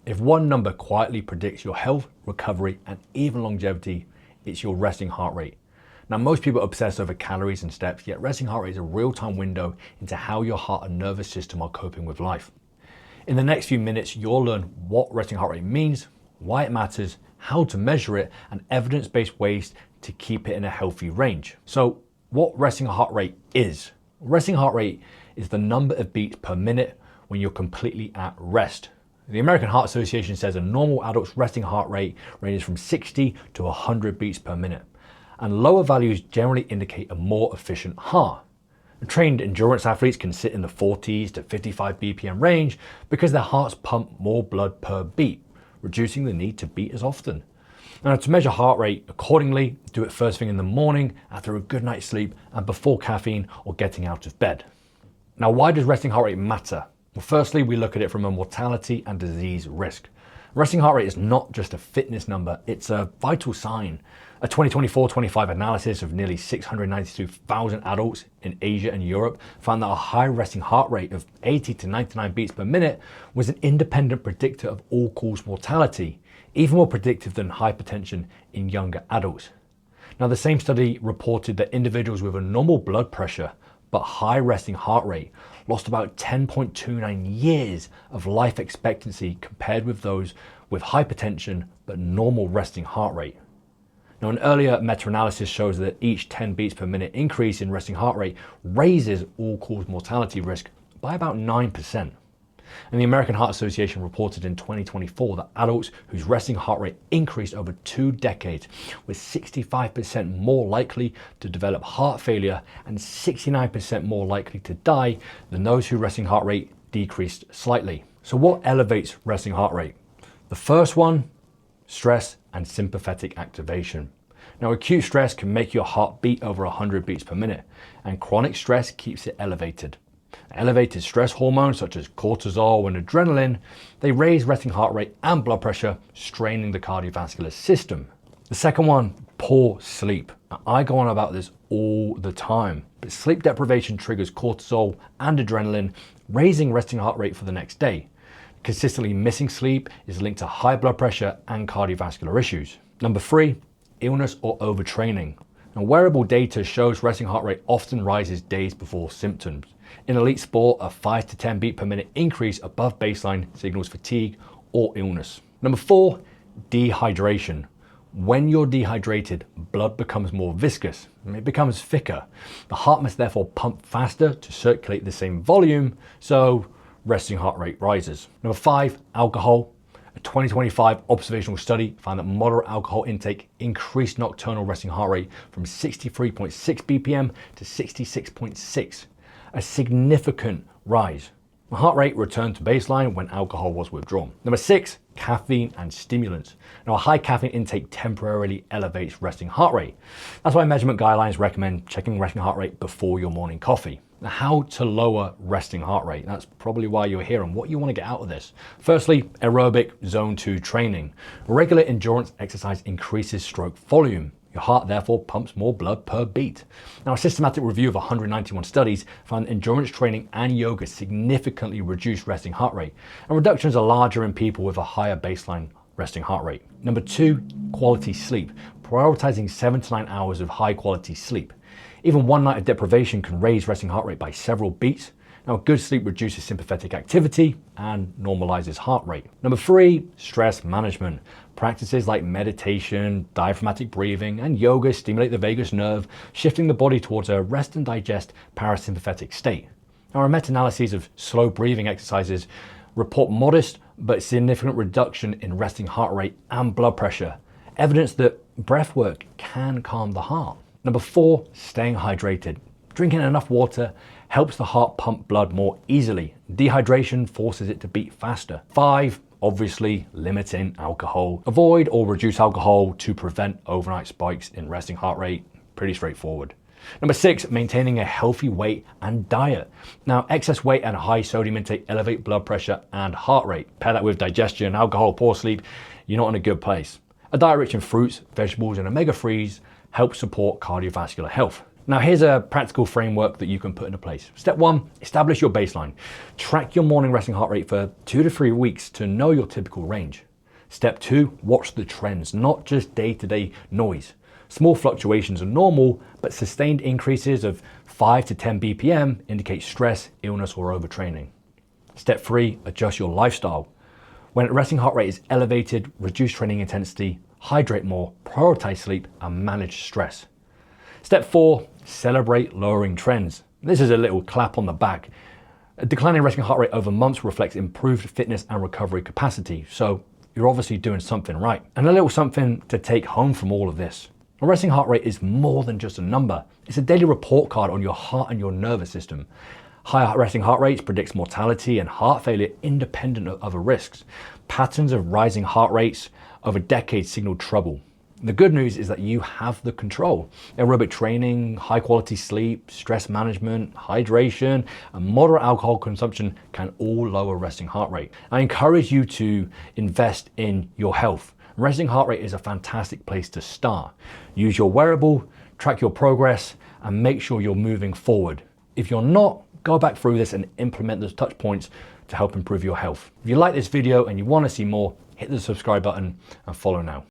If one number quietly predicts your health, recovery, and even longevity, it's your resting heart rate. Now, most people obsess over calories and steps, yet resting heart rate is a real-time window into how your heart and nervous system are coping with life. In the next few minutes, you'll learn what resting heart rate means, why it matters, how to measure it, and evidence-based ways to keep it in a healthy range. So, what resting heart rate is? Resting heart rate is the number of beats per minute when you're completely at rest. The American Heart Association says a normal adult's resting heart rate ranges from 60 to 100 beats per minute, and lower values generally indicate a more efficient heart. Trained endurance athletes can sit in the 40s to 55 BPM range because their hearts pump more blood per beat, reducing the need to beat as often. Now, to measure heart rate accordingly, do it first thing in the morning, after a good night's sleep, and before caffeine or getting out of bed. Now, why does resting heart rate matter? Well, firstly, we look at it from a mortality and disease risk. Resting heart rate is not just a fitness number, it's a vital sign. A 2024-25 analysis of nearly 692,000 adults in Asia and Europe found that a high resting heart rate of 80 to 99 beats per minute was an independent predictor of all-cause mortality, even more predictive than hypertension in younger adults. Now, the same study reported that individuals with a normal blood pressure but high resting heart rate lost about 10.29 years of life expectancy compared with those with hypertension but normal resting heart rate. Now, an earlier meta-analysis shows that each 10 beats per minute increase in resting heart rate raises all-cause mortality risk by about 9%. And the American Heart Association reported in 2024 that adults whose resting heart rate increased over 2 decades were 65% more likely to develop heart failure and 69% more likely to die than those whose resting heart rate decreased slightly. So what elevates resting heart rate? The first one, stress and sympathetic activation. Now, acute stress can make your heart beat over 100 beats per minute, and chronic stress keeps it elevated. Elevated stress hormones such as cortisol and adrenaline, they raise resting heart rate and blood pressure, straining the cardiovascular system. The second one, poor sleep. Now, I go on about this all the time, but sleep deprivation triggers cortisol and adrenaline, raising resting heart rate for the next day. Consistently missing sleep is linked to high blood pressure and cardiovascular issues. Number 3, illness or overtraining. Now, wearable data shows resting heart rate often rises days before symptoms. In elite sport, a 5 to 10 beat per minute increase above baseline signals fatigue or illness. Number 4, dehydration. When you're dehydrated, blood becomes more viscous and it becomes thicker. The heart must therefore pump faster to circulate the same volume, so resting heart rate rises. Number 5, alcohol. A 2025 observational study found that moderate alcohol intake increased nocturnal resting heart rate from 63.6 BPM to 66.6, a significant rise. The heart rate returned to baseline when alcohol was withdrawn. Number 6, caffeine and stimulants. Now, a high caffeine intake temporarily elevates resting heart rate. That's why measurement guidelines recommend checking resting heart rate before your morning coffee. Now, how to lower resting heart rate? That's probably why you're here and what you want to get out of this. Firstly, aerobic zone 2 training. Regular endurance exercise increases stroke volume. Your heart therefore pumps more blood per beat. Now, a systematic review of 191 studies found endurance training and yoga significantly reduced resting heart rate, and reductions are larger in people with a higher baseline resting heart rate. Number 2, quality sleep. Prioritizing 7 to 9 hours of high quality sleep. Even one night of deprivation can raise resting heart rate by several beats. Now, good sleep reduces sympathetic activity and normalizes heart rate. Number 3, stress management. Practices like meditation, diaphragmatic breathing, and yoga stimulate the vagus nerve, shifting the body towards a rest and digest parasympathetic state. Now, our meta-analyses of slow breathing exercises report modest but significant reduction in resting heart rate and blood pressure, evidence that breath work can calm the heart. Number 4, staying hydrated. Drinking enough water helps the heart pump blood more easily. Dehydration forces it to beat faster. 5, obviously limiting alcohol. Avoid or reduce alcohol to prevent overnight spikes in resting heart rate. Pretty straightforward. Number 6, maintaining a healthy weight and diet. Now, excess weight and high sodium intake elevate blood pressure and heart rate. Pair that with digestion, alcohol, poor sleep, you're not in a good place. A diet rich in fruits, vegetables, and omega-3s helps support cardiovascular health. Now here's a practical framework that you can put into place. Step 1, establish your baseline. Track your morning resting heart rate for 2 to 3 weeks to know your typical range. Step 2, watch the trends, not just day-to-day noise. Small fluctuations are normal, but sustained increases of 5 to 10 BPM indicate stress, illness, or overtraining. Step 3, adjust your lifestyle. When resting heart rate is elevated, reduce training intensity, hydrate more, prioritize sleep, and manage stress. Step 4, celebrate lowering trends. This is a little clap on the back. A declining resting heart rate over months reflects improved fitness and recovery capacity, so you're obviously doing something right. And a little something to take home from all of this. A resting heart rate is more than just a number. It's a daily report card on your heart and your nervous system. High resting heart rates predicts mortality and heart failure independent of other risks. Patterns of rising heart rates over decades signal trouble. The good news is that you have the control. Aerobic training, high quality sleep, stress management, hydration, and moderate alcohol consumption can all lower resting heart rate. I encourage you to invest in your health. Resting heart rate is a fantastic place to start. Use your wearable, track your progress, and make sure you're moving forward. If you're not, go back through this and implement those touch points to help improve your health. If you like this video and you want to see more, hit the subscribe button and follow now.